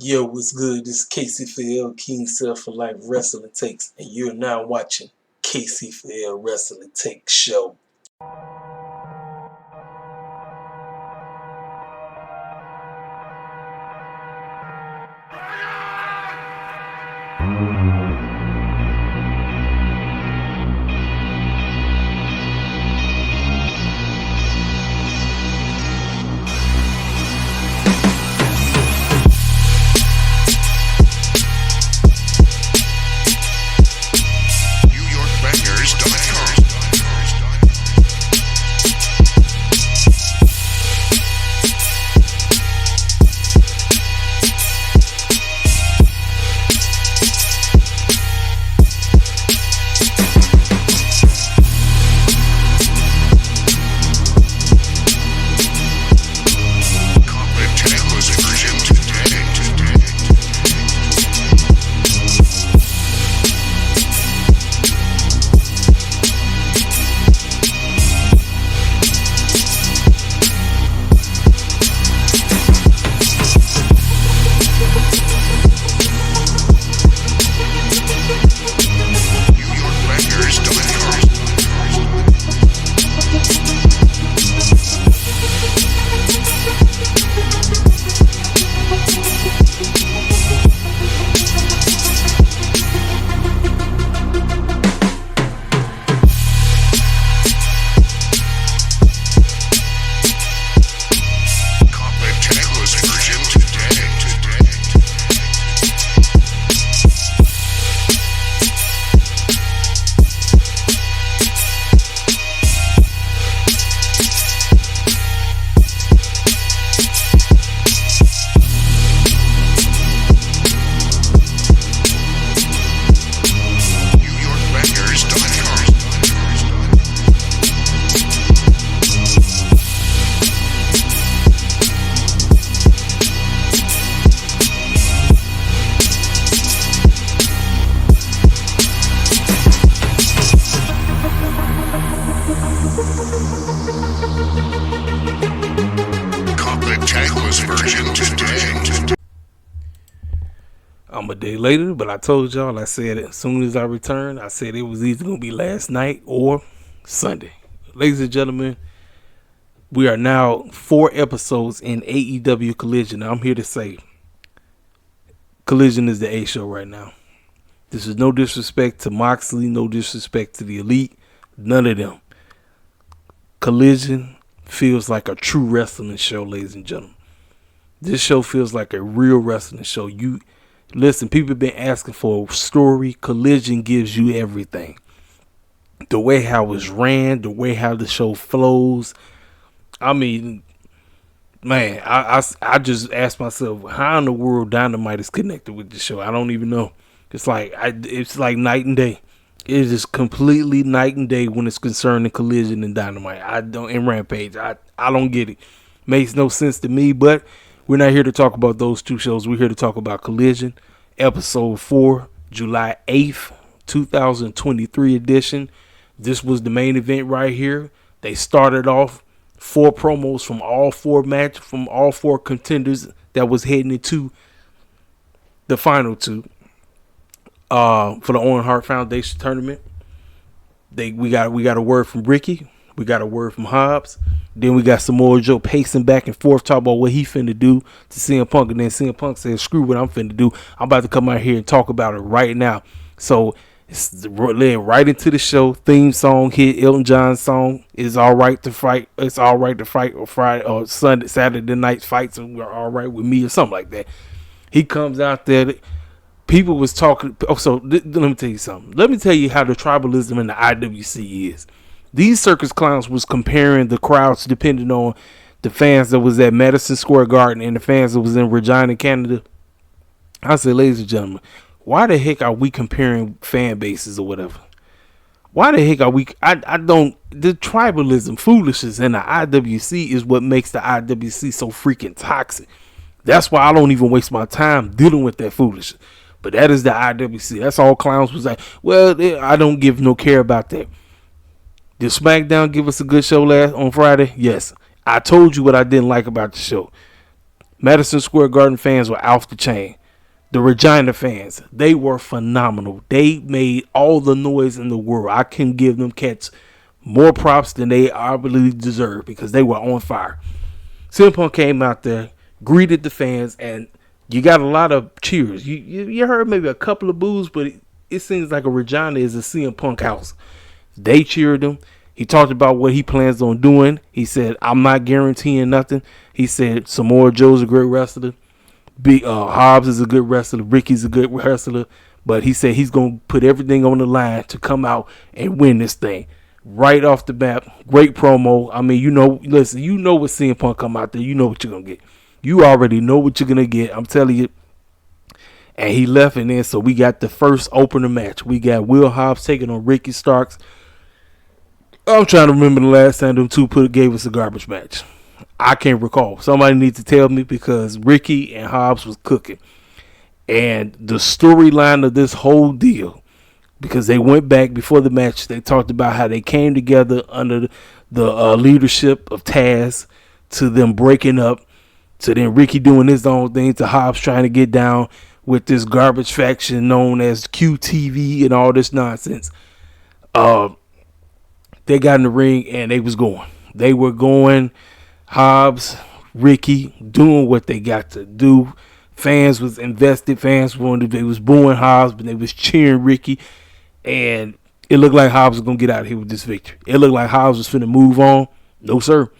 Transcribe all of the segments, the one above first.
Yo, what's good? This is Casey for L King Self for Life Wrestling Takes, and you're now watching Casey for L Wrestling Takes Show. I'm a day later, but I told y'all, I said as soon as I returned, I said it was either going to be last night or Sunday. Ladies and gentlemen, we are now 4 episodes in AEW Collision. Now, I'm here to say Collision is the A show right now. This is no disrespect to Moxley, no disrespect to the Elite, none of them. Collision feels like a true wrestling show, ladies and gentlemen. This show feels like a real wrestling show. Listen, people have been asking for a story. Collision gives you everything. The way how it's ran, the way how the show flows. I mean, man, I just asked myself, how in the world Dynamite is connected with the show? I don't even know. It's like night and day. It is just completely night and day when it's concerning Collision and Dynamite. And Rampage. I don't get it. Makes no sense to me, but we're not here to talk about those two shows. We're here to talk about Collision, Episode 4, July 8th, 2023 edition. This was the main event right here. They started off 4 promos from all 4 contenders that was heading into the final 2 for the Owen Hart Foundation tournament. We got a word from Ricky. We got a word from Hobbs. Then we got Samoa Joe pacing back and forth, talking about what he finna do to CM Punk. And then CM Punk said, screw what I'm finna do. I'm about to come out here and talk about it right now. So it's led right into the show. Theme song hit. Elton John's song is All Right to Fight. It's All Right to Fight, or Friday or Saturday night fights are all right with me, or something like that. He comes out there. People was talking. Oh, so let me tell you something. Let me tell you how the tribalism in the IWC is. These circus clowns was comparing the crowds depending on the fans that was at Madison Square Garden and the fans that was in Regina, Canada. I said, ladies and gentlemen, why the heck are we comparing fan bases or whatever? Why the heck are we? The tribalism, foolishness in the IWC is what makes the IWC so freaking toxic. That's why I don't even waste my time dealing with that foolishness. But that is the IWC. That's all clowns was like, well, I don't give no care about that. Did SmackDown give us a good show on Friday? Yes. I told you what I didn't like about the show. Madison Square Garden fans were off the chain. The Regina fans, they were phenomenal. They made all the noise in the world. I can give them cats more props than they arguably deserve because they were on fire. CM Punk came out there, greeted the fans, and you got a lot of cheers. You heard maybe a couple of boos, but it seems like a Regina is a CM Punk house. They cheered him. He talked about what he plans on doing. He said, I'm not guaranteeing nothing. He said, Samoa Joe's a great wrestler. Hobbs is a good wrestler. Ricky's a good wrestler. But he said he's going to put everything on the line to come out and win this thing. Right off the bat, great promo. I mean, listen, you know what CM Punk come out there. You know what you're going to get. You already know what you're going to get. I'm telling you. And he left, and then so we got the first opener match. We got Will Hobbs taking on Ricky Starks. I'm trying to remember the last time them two gave us a garbage match. I can't recall. Somebody needs to tell me because Ricky and Hobbs was cooking. And the storyline of this whole deal, because they went back before the match, they talked about how they came together under the leadership of Taz, to them breaking up, to then Ricky doing his own thing, to Hobbs trying to get down with this garbage faction known as QTV and all this nonsense. They got in the ring and they was going. They were going. Hobbs, Ricky, doing what they got to do. Fans was invested. Fans wanted. They was booing Hobbs, but they was cheering Ricky. And it looked like Hobbs was going to get out of here with this victory. It looked like Hobbs was finna move on. No, sir.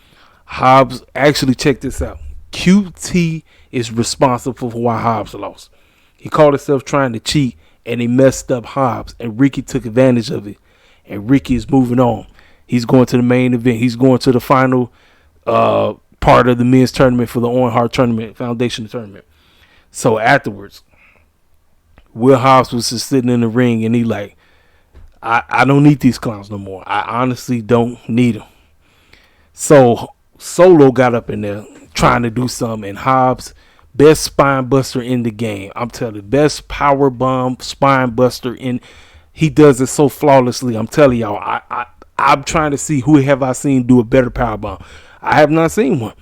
Hobbs, actually, check this out. QT is responsible for why Hobbs lost. He called himself trying to cheat, and he messed up Hobbs, and Ricky took advantage of it. And Ricky is moving on. He's going to the main event. He's going to the final part of the men's tournament for the Owen Hart Foundation tournament. So afterwards, Will Hobbs was just sitting in the ring, and he like, I don't need these clowns no more. I honestly don't need them. So Solo got up in there trying to do something, and Hobbs, best spine buster in the game. I'm telling you, best power bomb spine buster in. He does it so flawlessly. I'm telling y'all, I'm trying to see who have I seen do a better power bomb. I have not seen one.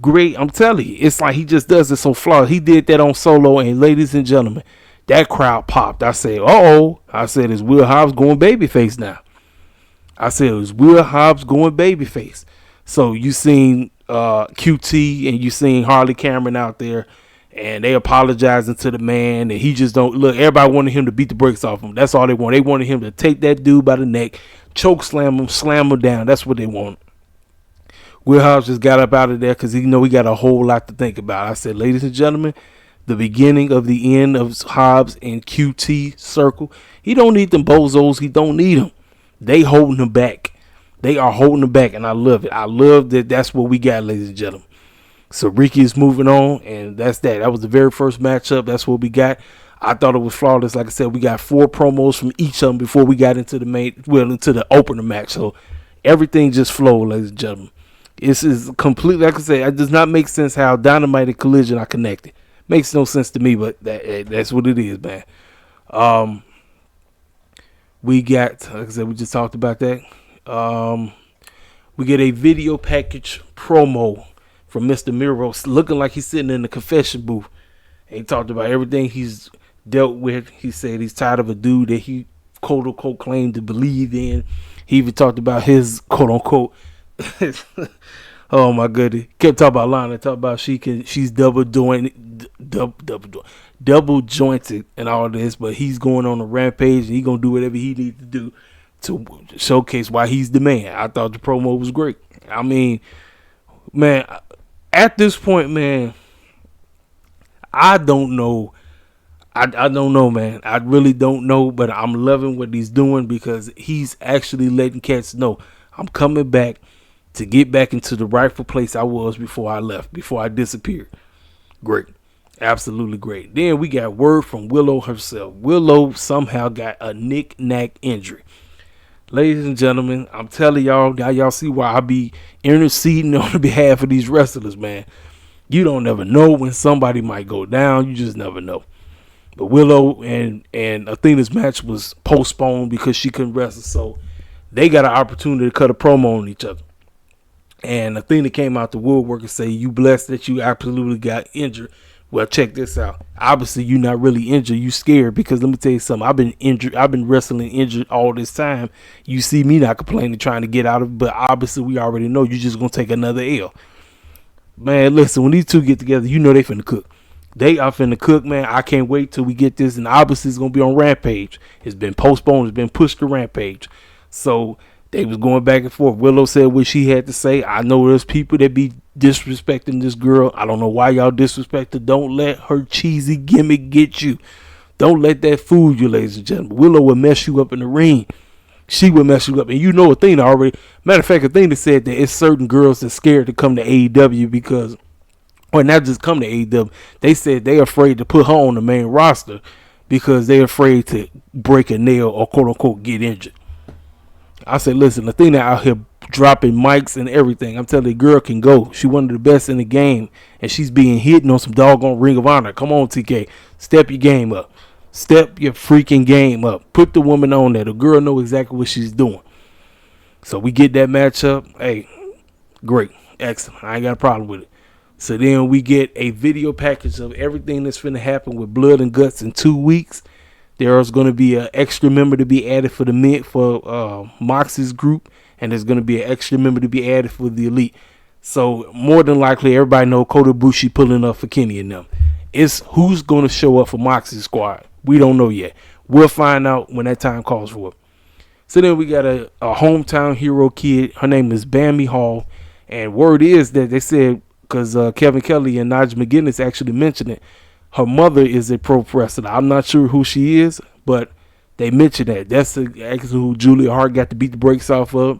Great, I'm telling you, it's like he just does it so flawless. He did that on Solo, and ladies and gentlemen, that crowd popped. I said, uh-oh. I said, is Will Hobbs going babyface now? I said, is Will Hobbs going babyface? So you seen QT and you seen Harley Cameron out there, and they apologizing to the man, and he just don't look. Everybody wanted him to beat the brakes off him. That's all they want. They wanted him to take that dude by the neck, choke slam him down. That's what they want. Will Hobbs just got up out of there because he know he got a whole lot to think about. I said, ladies and gentlemen, the beginning of the end of Hobbs and QT circle. He don't need them bozos. He don't need them. They holding him back. They are holding him back, and I love it. I love that. That's what we got, ladies and gentlemen. So Ricky is moving on, and that's that. That was the very first matchup. That's what we got. I thought it was flawless. Like I said, we got 4 promos from each of them before we got into into the opener match. So everything just flowed, ladies and gentlemen. This is completely, like I said, it does not make sense how Dynamite and Collision are connected. Makes no sense to me, but that's what it is, man. We got, like I said, we just talked about that. We get a video package promo from Mr. Miro, looking like he's sitting in the confession booth. And he talked about everything he's dealt with. He said he's tired of a dude that he quote unquote claimed to believe in. He even talked about his quote unquote oh my goodness. Kept talking about Lana, talking about she's double jointed and all this, but he's going on a rampage and he's gonna do whatever he needs to do to showcase why he's the man. I thought the promo was great. I mean, man, at this point, man, I don't know. I don't know, man. I really don't know, but I'm loving what he's doing because he's actually letting cats know I'm coming back to get back into the rightful place I was before I left, before I disappeared. Great. Absolutely great. Then we got word from Willow herself. Willow somehow got a knick-knack injury. Ladies and gentlemen, I'm telling y'all, now y'all see why I be interceding on the behalf of these wrestlers, man. You don't never know when somebody might go down. You just never know. But Willow and Athena's match was postponed because she couldn't wrestle, so they got an opportunity to cut a promo on each other. And the thing that came out the woodwork and say, you blessed that you absolutely got injured. Well, check this out. Obviously, you're not really injured. You scared because let me tell you something. I've been injured. I've been wrestling injured all this time. You see me not complaining, trying to get out of it. But obviously, we already know you're just going to take another L. Man, listen, when these two get together, you know they finna cook. They are finna cook, man. I can't wait till we get this. And obviously, it's going to be on Rampage. It's been postponed. It's been pushed to Rampage. So they was going back and forth. Willow said what she had to say. I know there's people that be disrespecting this girl. I don't know why y'all disrespect her. Don't let her cheesy gimmick get you. Don't let that fool you, ladies and gentlemen. Willow will mess you up in the ring. She will mess you up. And you know Athena already. Matter of fact, Athena said that it's certain girls that's scared to come to AEW because, or not just come to AEW, they said they're afraid to put her on the main roster because they're afraid to break a nail or quote unquote get injured. I said, listen, Athena out here dropping mics and everything. I'm telling you, girl can go. She one of the best in the game, and she's being hidden on some doggone Ring of Honor. Come on, TK. Step your game up. Step your freaking game up. Put the woman on there. The girl know exactly what she's doing. So we get that matchup. Hey, great. Excellent. I ain't got a problem with it. So then we get a video package of everything that's finna happen with Blood and Guts in 2 weeks. There's going to be an extra member to be added for the mid for Moxie's group, and there's going to be an extra member to be added for the Elite. So more than likely, everybody know Kota Ibushi pulling up for Kenny and them. It's who's going to show up for Moxie's squad. We don't know yet. We'll find out when that time calls for it. So then we got a hometown hero kid. Her name is Bambi Hall, and word is that they said because Kevin Kelly and Nigel McGuinness actually mentioned it. Her mother is a pro wrestler. I'm not sure who she is, but they mentioned that. That's actually who Julia Hart got to beat the brakes off of.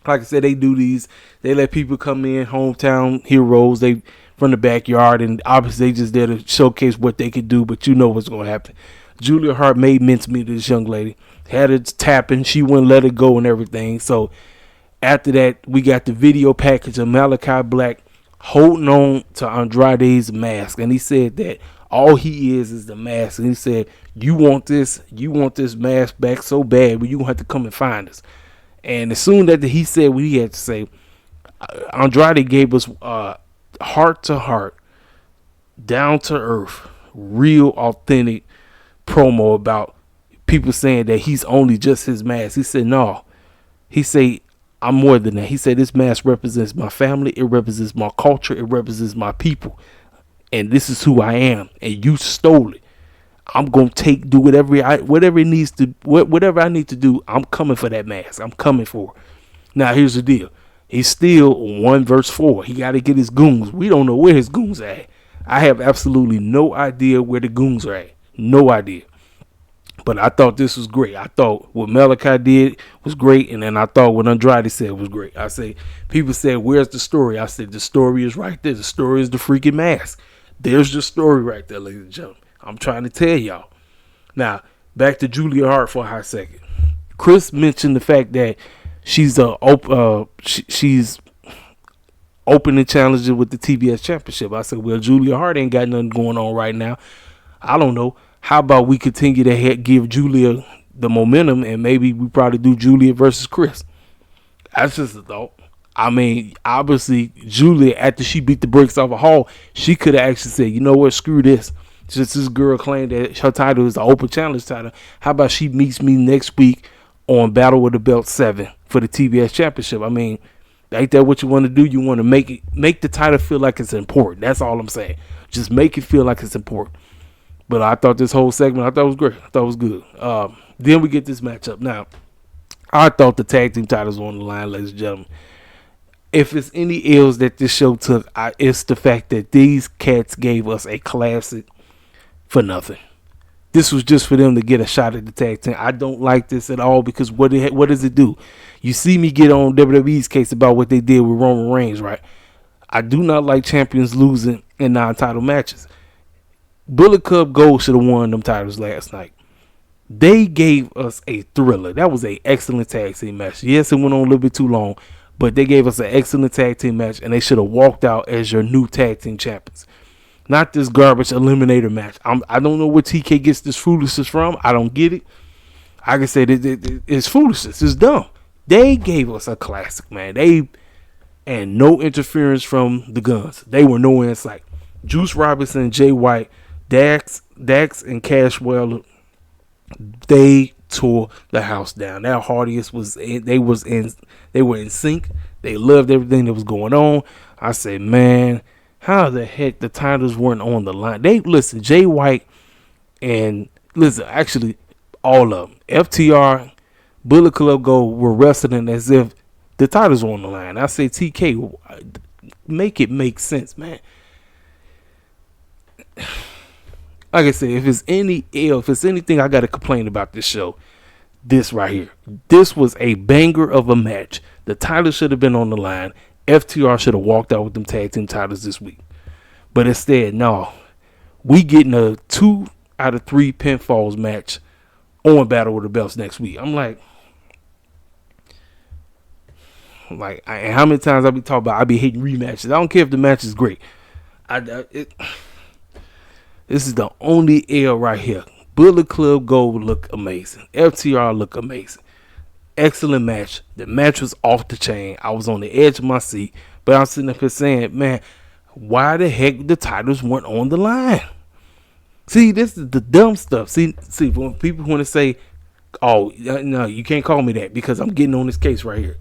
Like I said, they do these. They let people come in, hometown heroes. They from the backyard, and obviously they just there to showcase what they could do, but you know what's going to happen. Julia Hart made mincemeat to this young lady. Had it tapping. She wouldn't let it go and everything. So after that, we got the video package of Malachi Black holding on to Andrade's mask, and he said that all he is the mask, and he said you want this mask back so bad, but you gonna have to come and find us. And as soon as he said what he had to say, Andrade gave us heart to heart, down to earth, real authentic promo about people saying that he's only just his mask. He said no, he said I'm more than that. He said this mask represents my family, it represents my culture, it represents my people, and this is who I am. And you stole it. I'm gonna do whatever it needs to, whatever I need to do. I'm coming for that mask. I'm coming for it. Now here's the deal. He's still 1 verse 4. He got to get his goons. We don't know where his goons are at. I have absolutely no idea where the goons are at. No idea. But I thought this was great. I thought what Malachi did was great. And then I thought what Andrade said was great. I say, people said, where's the story? I said, the story is right there. The story is the freaking mask. There's the story right there, ladies and gentlemen. I'm trying to tell y'all. Now, back to Julia Hart for a hot second. Chris mentioned the fact that she's she's opening challenges with the TBS Championship. I said, well, Julia Hart ain't got nothing going on right now. I don't know. How about we continue to give Julia the momentum, and maybe we probably do Julia versus Chris? That's just a thought. I mean, obviously, Julia, after she beat the brakes off of Hall, she could have actually said, you know what, screw this. Just this girl claimed that her title is the Open Challenge title. How about she meets me next week on Battle with the Belt 7 for the TBS Championship? I mean, ain't that what you want to do? You want to make the title feel like it's important. That's all I'm saying. Just make it feel like it's important. But I thought this whole segment, I thought it was great. I thought it was good. Then we get this matchup. Now, I thought the tag team titles were on the line, ladies and gentlemen. If it's any L's that this show took, it's the fact that these cats gave us a classic for nothing. This was just for them to get a shot at the tag team. I don't like this at all because what does it do? You see me get on WWE's case about what they did with Roman Reigns, right? I do not like champions losing in non-title matches. Bullet Club Gold should have won them titles last night. They gave us a thriller. That was an excellent tag team match. Yes, it went on a little bit too long, but they gave us an excellent tag team match, and they should have walked out as your new tag team champions. Not this garbage eliminator match. I don't know where TK gets this foolishness from. I don't get it. Like I said, it's foolishness. It's dumb. They gave us a classic, man. and no interference from the Guns. They were nowhere in sight. Juice Robinson, Jay White, Dax and Cashwell, they tore the house down. That Hardiest they were in sync. They loved everything that was going on. I said, man, how the heck the titles weren't on the line? Jay White and actually all of them, FTR, Bullet Club Gold were wrestling as if the titles were on the line. I say, TK, make it make sense, man. Like I said, if it's anything I got to complain about this show, this right here. This was a banger of a match. The titles should have been on the line. FTR should have walked out with them tag team titles this week. But instead, no. We getting a 2 out of 3 pinfalls match on Battle with the Belts next week. I'm like, and how many times I be talking about I be hating rematches. I don't care if the match is great. This is the only L right here. Bullet Club Gold look amazing. FTR look amazing. Excellent match. The match was off the chain. I was on the edge of my seat. But I'm sitting up here saying, man, why the heck the titles weren't on the line? See, this is the dumb stuff. See, when people want to say, oh, no, you can't call me that because I'm getting on this case right here.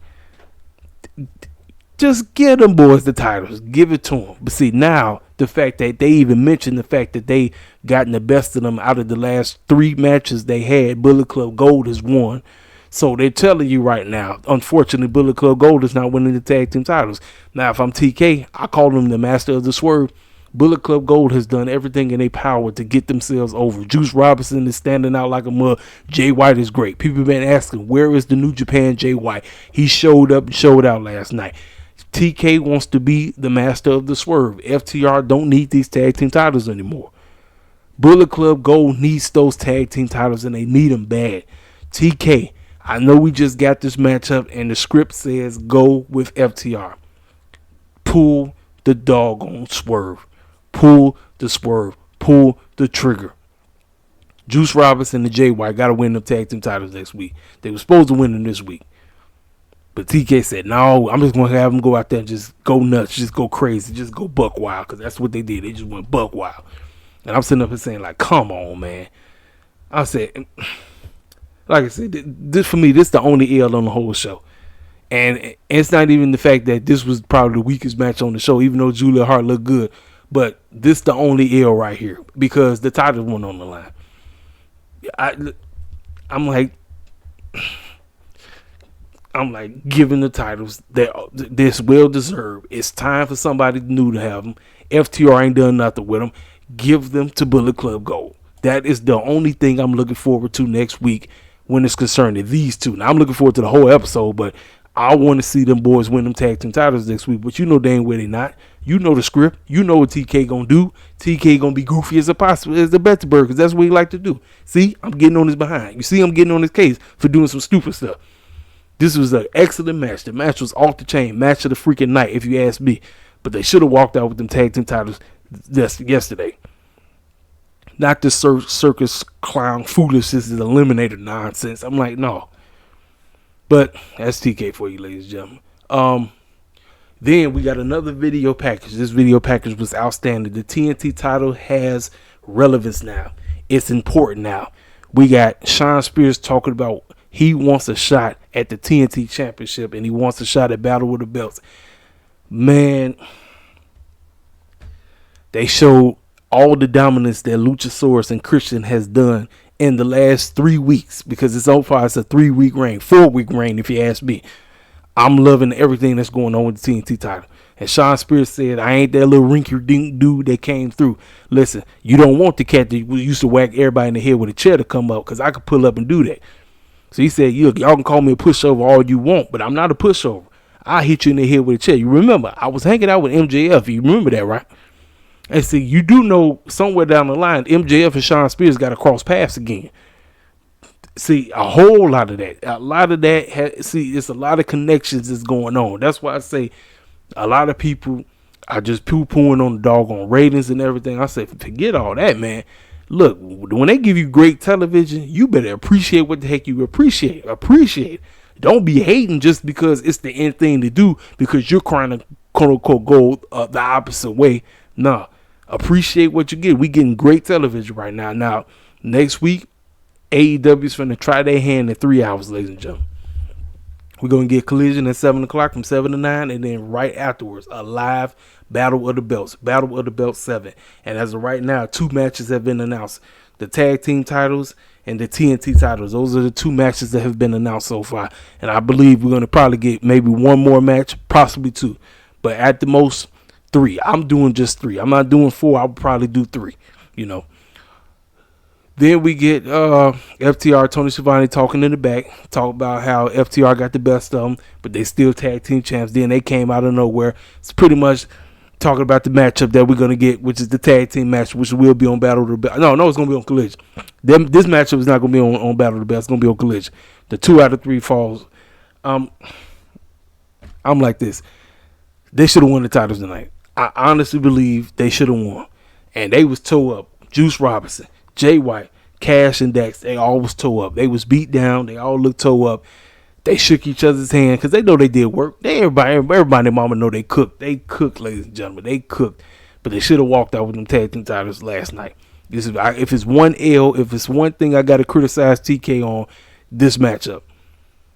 Just give them boys the titles. Give it to them. But see, now, the fact that they even mentioned the fact that they gotten the best of them out of the last 3 matches they had, Bullet Club Gold has won. So they're telling you right now, unfortunately, Bullet Club Gold is not winning the tag team titles. Now, if I'm TK, I call them the master of the swerve. Bullet Club Gold has done everything in their power to get themselves over. Juice Robinson is standing out like a mug. Jay White is great. People have been asking, where is the New Japan Jay White? He showed up and showed out last night. TK wants to be the master of the swerve. FTR don't need these tag team titles anymore. Bullet Club Gold needs those tag team titles, and they need them bad. TK, I know we just got this matchup, and the script says go with FTR. Pull the doggone swerve. Pull the swerve. Pull the trigger. Juice Robinson and Jay White got to win them tag team titles next week. They were supposed to win them this week. But TK said, no, I'm just going to have them go out there and just go nuts, just go crazy, just go buck wild, because that's what they did. They just went buck wild. And I'm sitting up here saying, like, come on, man. I said, like I said, this for me, this is the only L on the whole show. And it's not even the fact that this was probably the weakest match on the show, even though Julia Hart looked good. But this is the only L right here, because the titles went on the line. I'm like giving the titles that this well deserved. It's time for somebody new to have them. FTR ain't done nothing with them. Give them to Bullet Club Gold. That is the only thing I'm looking forward to next week when it's concerning these two. Now I'm looking forward to the whole episode, but I want to see them boys win them tag team titles next week. But you know dang well they not. You know the script. You know what TK gonna do. TK gonna be goofy as the Bettsburg, because that's what he like to do. See, I'm getting on his behind. You see, I'm getting on his case for doing some stupid stuff. This was an excellent match. The match was off the chain. Match of the freaking night, if you ask me. But they should have walked out with them tag team titles yesterday. Not this circus clown foolishness, this is eliminator nonsense. I'm like, no. But that's TK for you, ladies and gentlemen. Then we got another video package. This video package was outstanding. The TNT title has relevance now. It's important now. We got Shawn Spears talking about he wants a shot at the TNT Championship, and he wants a shot at Battle with the Belts. Man, they showed all the dominance that Luchasaurus and Christian has done in the last 3 weeks, because it's so far it's a 3-week reign, 4-week reign if you ask me. I'm loving everything that's going on with the TNT title. And Shawn Spears said, I ain't that little rinky-dink dude that came through. Listen, you don't want the cat that used to whack everybody in the head with a chair to come up, because I could pull up and do that. So he said, y'all can call me a pushover all you want, but I'm not a pushover. I'll hit you in the head with a chair. You remember, I was hanging out with MJF. You remember that, right? And see, you do know somewhere down the line, MJF and Shawn Spears got to cross paths again. See, a whole lot of that. It's a lot of connections that's going on. That's why I say a lot of people are just poo-pooing on the doggone ratings and everything. I say, forget all that, man. Look, when they give you great television, you better appreciate what the heck you appreciate. Don't be hating just because it's the end thing to do because you're trying to quote unquote go the opposite way. Nah, appreciate what you get. We getting great television right now. Now, next week, AEW's finna try their hand in 3 hours, ladies and gentlemen. We're going to get Collision at 7 o'clock from 7 to 9, and then right afterwards, a live Battle of the Belts. Battle of the Belts 7. And as of right now, 2 matches have been announced. The tag team titles and the TNT titles. Those are the 2 matches that have been announced so far. And I believe we're going to probably get maybe 1 more match, possibly 2. But at the most, 3. I'm doing just 3. I'm not doing 4. I would probably do 3, you know. Then we get FTR, Tony Schiavone talking in the back, talk about how FTR got the best of them, but they still tag team champs. Then they came out of nowhere. It's pretty much talking about the matchup that we're going to get, which is the tag team match, which will be on Battle of the Belt. No, it's going to be on Collision. This matchup is not going to be on Battle of the Belt. It's going to be on Collision. The 2 out of 3 falls. I'm like this. They should have won the titles tonight. I honestly believe they should have won. And they was toe up. Juice Robinson, Jay White, Cash, and Dax, they all was toe up. They was beat down. They all looked toe up. They shook each other's hand because they know they did work. Everybody and their mama know they cooked. They cooked, ladies and gentlemen. They cooked. But they should have walked out with them tag team titles last night. If it's one L, if it's one thing I got to criticize TK on this matchup,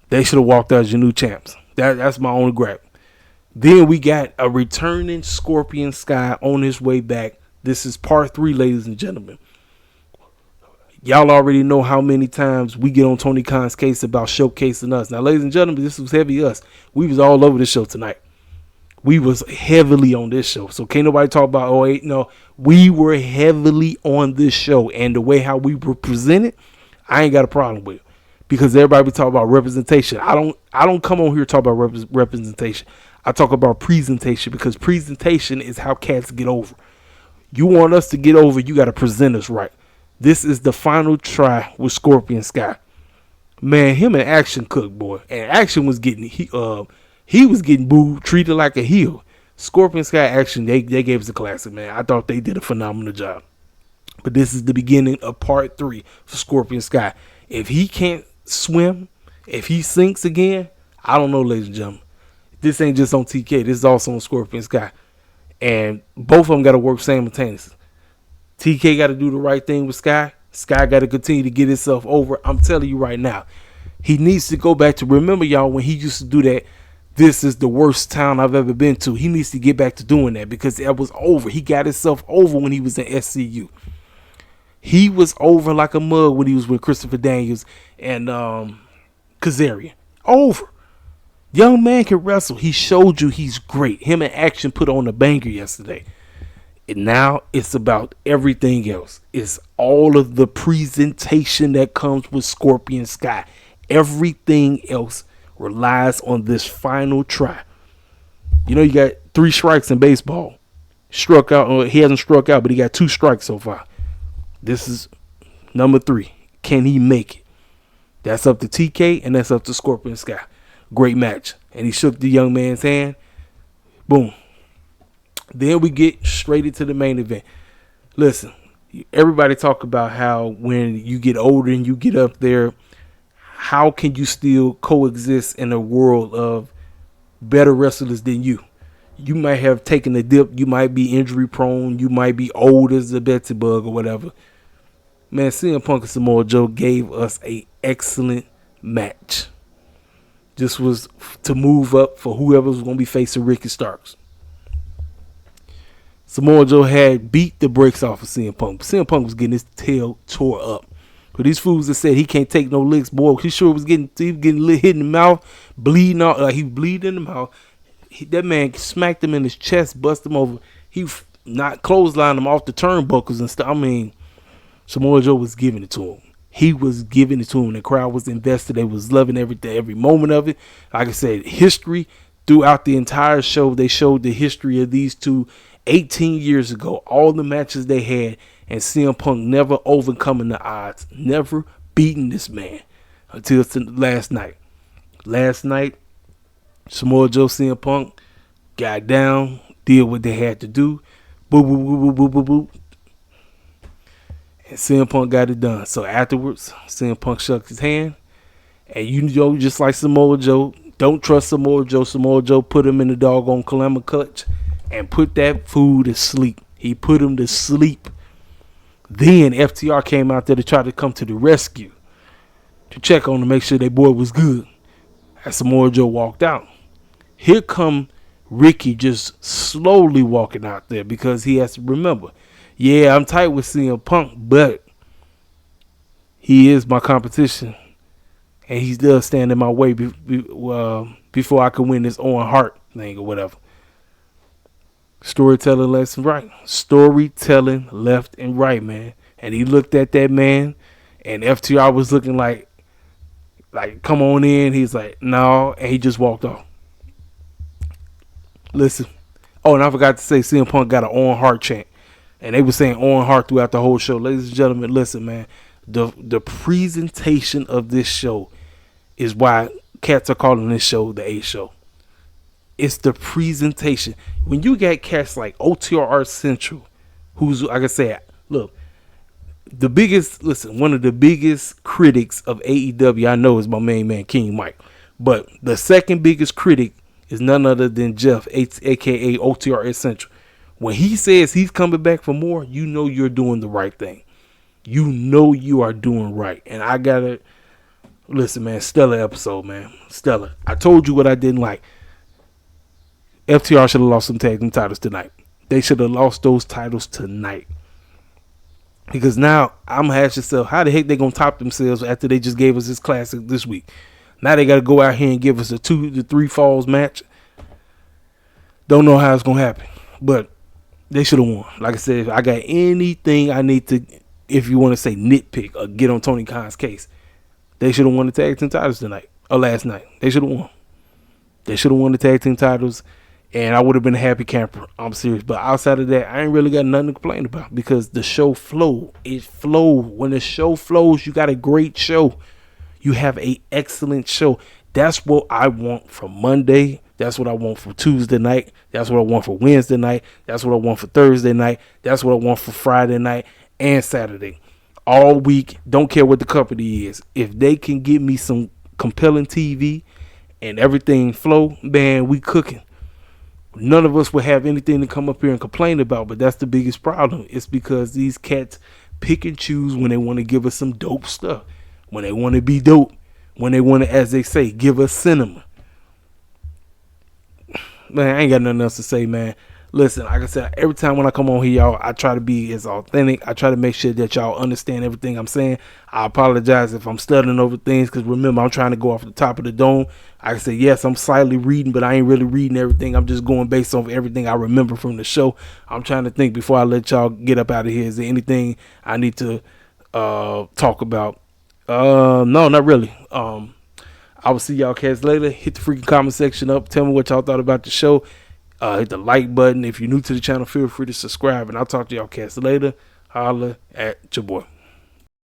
they should have walked out as your new champs. That's my only gripe. Then we got a returning Scorpion Sky on his way back. This is part 3, ladies and gentlemen. Y'all already know how many times we get on Tony Khan's case about showcasing us. Now, ladies and gentlemen, this was heavy us. We was all over this show tonight. We was heavily on this show. So can't nobody talk about, no. We were heavily on this show. And the way how we were presented, I ain't got a problem with it. Because everybody be talking about representation. I don't come on here to talk about representation. I talk about presentation because presentation is how cats get over. You want us to get over, you got to present us right. This is the final try with Scorpion Sky. Man, him and Action cooked, boy. And Action was getting, he was getting booed, treated like a heel. Scorpion Sky Action, they gave us a classic, man. I thought they did a phenomenal job. But this is the beginning of part 3 for Scorpion Sky. If he can't swim, if he sinks again, I don't know, ladies and gentlemen. This ain't just on TK. This is also on Scorpion Sky. And both of them got to work simultaneously. TK got to do the right thing with Sky. Sky got to continue to get himself over. I'm telling you right now, he needs to go back to, remember y'all, when he used to do that, this is the worst town I've ever been to. He needs to get back to doing that because that was over. He got himself over when he was in SCU. He was over like a mug when he was with Christopher Daniels and Kazarian. Over. Young man can wrestle. He showed you he's great. Him and Action put on a banger yesterday. And now it's about everything else. It's all of the presentation that comes with Scorpion Sky. Everything else relies on this final try. You know, you got 3 strikes in baseball. Struck out. He hasn't struck out, but he got 2 strikes so far. This is number 3. Can he make it? That's up to TK and that's up to Scorpion Sky. Great match. And he shook the young man's hand. Boom. Then we get straight into the main event. Listen, everybody talk about how when you get older and you get up there, how can you still coexist in a world of better wrestlers than you? You might have taken a dip. You might be injury prone. You might be old as a Betsy bug or whatever. Man, CM Punk and Samoa Joe gave us an excellent match. This was to move up for whoever was going to be facing Ricky Starks. Samoa Joe had beat the brakes off of CM Punk. CM Punk was getting his tail tore up. But these fools that said he can't take no licks, boy, he sure was getting hit in the mouth, bleeding out, like he bleeding in the mouth. That man smacked him in his chest, bust him over. He not clotheslined him off the turnbuckles and stuff. I mean, Samoa Joe was giving it to him. He was giving it to him. The crowd was invested. They was loving every moment of it. Like I said, history throughout the entire show. They showed the history of these two 18 years ago. All the matches they had, and CM Punk never overcoming the odds, never beating this man until last night. Last night, Samoa Joe, CM Punk got down, did what they had to do. Boop, boop, boop, boop, boop, boop, boop. And CM Punk got it done. So afterwards, CM Punk shook his hand And you know, just like Samoa Joe, don't trust Samoa Joe. Samoa Joe put him in the doggone Kalama clutch and put that fool to sleep. He put him to sleep. Then FTR came out there to try to come to the rescue, to check on him, make sure their boy was good. As Samoa Joe walked out, here come Ricky just slowly walking out there, because he has to remember, yeah, I'm tight with CM Punk, but he is my competition, and he still stand in my way before I can win this Owen Hart thing or whatever. Storytelling left and right. Storytelling left and right, man. And he looked at that man, and FTR was looking like, come on in. He's like, no, and he just walked off. Listen. Oh, and I forgot to say, CM Punk got an Owen Hart chant. And they were saying Owen Hart throughout the whole show. Ladies and gentlemen, listen, man. The presentation of this show is why cats are calling this show the A Show. It's the presentation. When you got cats like OTR Central, who's, like I said, look, one of the biggest critics of AEW I know is my main man, King Mike. But the second biggest critic is none other than Jeff, aka OTR Central. When he says he's coming back for more, you know you're doing the right thing. You know you are doing right. And I gotta, listen, man, stellar episode, man. Stellar. I told you what I didn't like. FTR should have lost some tag team titles tonight. They should have lost those titles tonight. Because now I'm gonna ask yourself, how the heck they gonna top themselves after they just gave us this classic this week? Now they gotta go out here and give us a 2 to 3 falls match. Don't know how it's gonna happen, but they should have won. Like I said, if I got anything I need to, if you want to say nitpick or get on Tony Khan's case, they should have won the tag team titles tonight or last night. They should have won. They should have won the tag team titles. And I would have been a happy camper. I'm serious. But outside of that, I ain't really got nothing to complain about, because the show flowed. It flowed. When the show flows, you got a great show. You have an excellent show. That's what I want for Monday. That's what I want for Tuesday night. That's what I want for Wednesday night. That's what I want for Thursday night. That's what I want for Friday night and Saturday. All week, don't care what the company is. If they can give me some compelling TV and everything flow, man, we cooking. None of us will have anything to come up here and complain about, but that's the biggest problem. It's because these cats pick and choose when they want to give us some dope stuff, when they want to be dope, when they want to, as they say, give us cinema. Man, I ain't got nothing else to say, man. Listen, like I said, every time when I come on here, y'all, I try to be as authentic. I try to make sure that y'all understand everything I'm saying. I apologize if I'm stuttering over things, because remember, I'm trying to go off the top of the dome. I say, yes, I'm slightly reading, but I ain't really reading everything. I'm just going based on everything I remember from the show. I'm trying to think before I let y'all get up out of here. Is there anything I need to talk about? No, not really. I will see y'all cats later. Hit the freaking comment section up. Tell me what y'all thought about the show. Hit the like button. If you're new to the channel, feel free to subscribe. And I'll talk to y'all cats later. Holla at your boy.